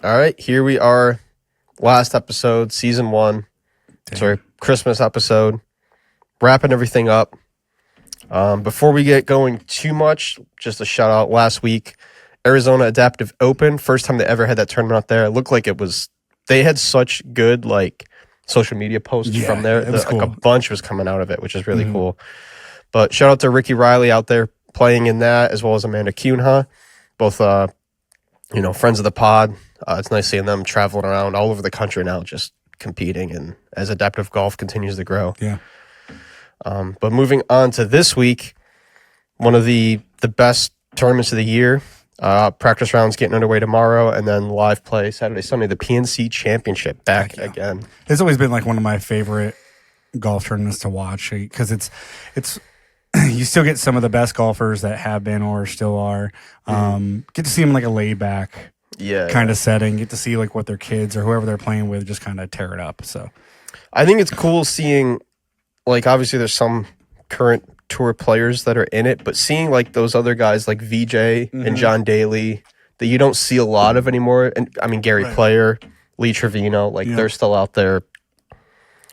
All right, here we are. Last episode, season 1. Damn. Sorry, Christmas episode. Wrapping everything up. Before we get going too much, just a shout out. Last week, Arizona Adaptive Open. First time they ever had that tournament out there. It looked like they had such good social media posts from there. It was cool. Like a bunch was coming out of it, which is really cool. But shout out to Ricky Riley out there playing in that, as well as Amanda Cunha, both friends of the pod. It's nice seeing them traveling around all over the country now, just competing, and as adaptive golf continues to grow. Yeah. But moving on to this week, one of the best tournaments of the year. Practice rounds getting underway tomorrow, and then live play Saturday, Sunday. The PNC Championship back again. It's always been like one of my favorite golf tournaments to watch because it's you still get some of the best golfers that have been or still are. Get to see them in like a laid back kind of setting. Get to see like what their kids or whoever they're playing with just kind of tear it up. So I think it's cool seeing, obviously there's some current tour players that are in it, but seeing those other guys like VJ and John Daly that you don't see a lot of anymore. And I mean, Gary Player, Lee Trevino, they're still out there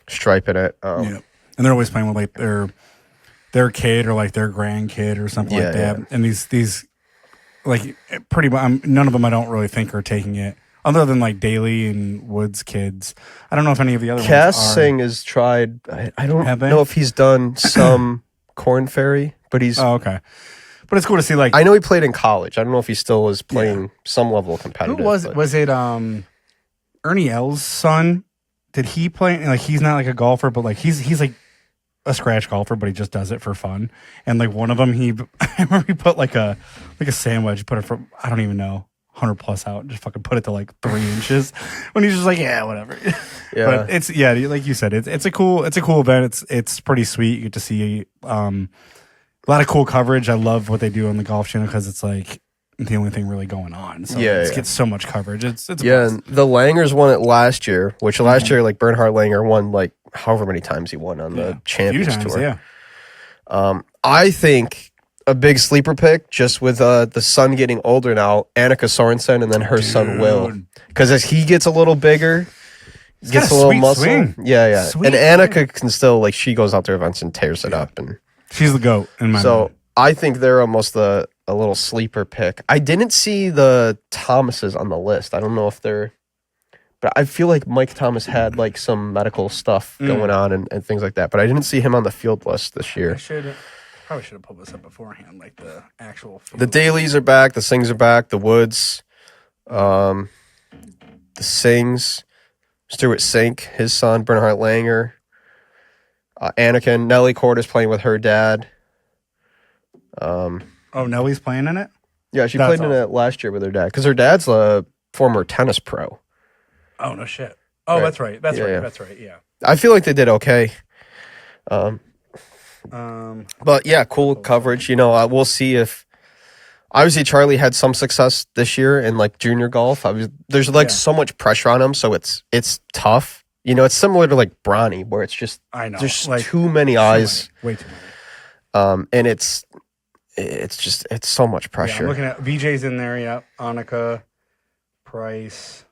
striping it. And they're always playing with their kid or their grandkid or something like that. And these pretty much none of them I don't really think are taking it, other than Daly and Woods' kids. I don't know if any of the other Cass ones are. Singh has tried. I don't know if he's done some Corn Ferry, but he's okay. But it's cool to see I know he played in college. I don't know if he still is playing some level of competitive. Who was it Ernie L's son? Did he play he's not a golfer, but he's a scratch golfer, but he just does it for fun. And one of them, I remember he put a sandwich, put it from, I don't even know, 100 plus out, just fucking put it to 3 inches when he's just whatever. Yeah. But it's like you said, it's a cool event. It's pretty sweet. You get to see a lot of cool coverage. I love what they do on the Golf Channel because it's the only thing really going on. So it gets so much coverage. It's and the Langers won it last year, which last year Bernhard Langer won however many times he won on the Champions Tour. Yeah. I think a big sleeper pick, just with the son getting older now, Annika Sorensen, and then her son Will, because as he gets a little bigger, gets a little muscle. Swing. Yeah. Sweet and Annika can still she goes out to events and tears it up, and she's the GOAT in my mind. I think they're almost a little sleeper pick. I didn't see the Thomases on the list. I don't know if they're, but I feel like Mike Thomas had some medical stuff going on and things like that. But I didn't see him on the field list this year. Probably should have pulled this up beforehand, the actual field. The Dailies are back. The Sings are back. The Woods, the Sings, Stuart Sink, his son Bernhard Langer, Anakin, Nellie Cord is playing with her dad. Nellie's playing in it? Yeah, she played in it last year with her dad because her dad's a former tennis pro. Oh, no shit. Oh, right. That's right. That's right. Yeah. I feel like they did okay. But yeah, cool coverage. We'll see if obviously Charlie had some success this year in junior golf. There's so much pressure on him, so it's tough. It's similar to Bronny, where it's just there's too many eyes. Way too many. And it's so much pressure. Yeah, I'm looking at VJ's in there. Yeah, Annika, Price,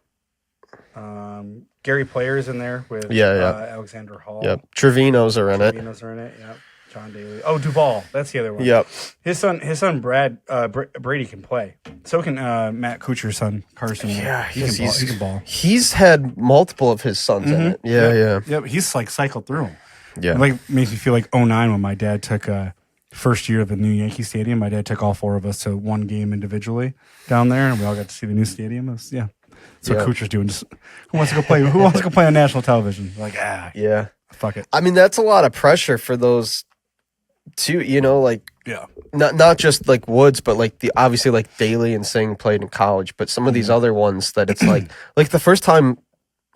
Gary Player's in there with Alexander Hall. Yep, Trevino's are in it. Yep. John Daly. Oh, Duval. That's the other one. Yep. His son Brad Brady can play. So can Matt Kuchar's son Carson. Yeah, he can ball. He's had multiple of his sons in it. Yeah. Yep. He's cycled through them. Yeah. It makes me feel like 09 when my dad took first year of the new Yankee Stadium. My dad took all 4 of us to one game individually down there, and we all got to see the new stadium. That's what Kuchar's doing. Just, who wants to go play? Who wants to go play on national television? Yeah. Fuck it. I mean, that's a lot of pressure for those two. Not just Woods, but the obviously Daly and Singh played in college, but some of these other ones that it's like the first time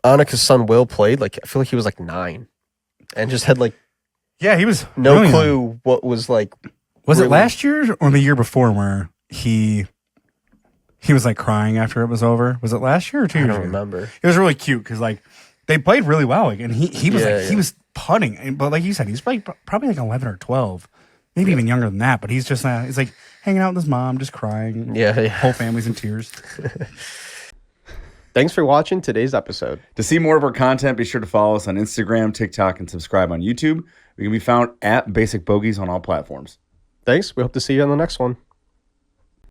Annika's son Will played, I feel like he was 9, and just had he was no really clue young. what was Was it last year or the year before where he was crying after it was over? Was it last year or 2 years ago? I don't remember. It was really cute because they played really well, and he was he was putting, but like you said, he's probably 11 or 12, maybe even younger than that. But he's just he's hanging out with his mom, just crying. Yeah. Whole family's in tears. Thanks for watching today's episode. To see more of our content, be sure to follow us on Instagram, TikTok, and subscribe on YouTube. We can be found at Basic Bogeys on all platforms. Thanks. We hope to see you on the next one.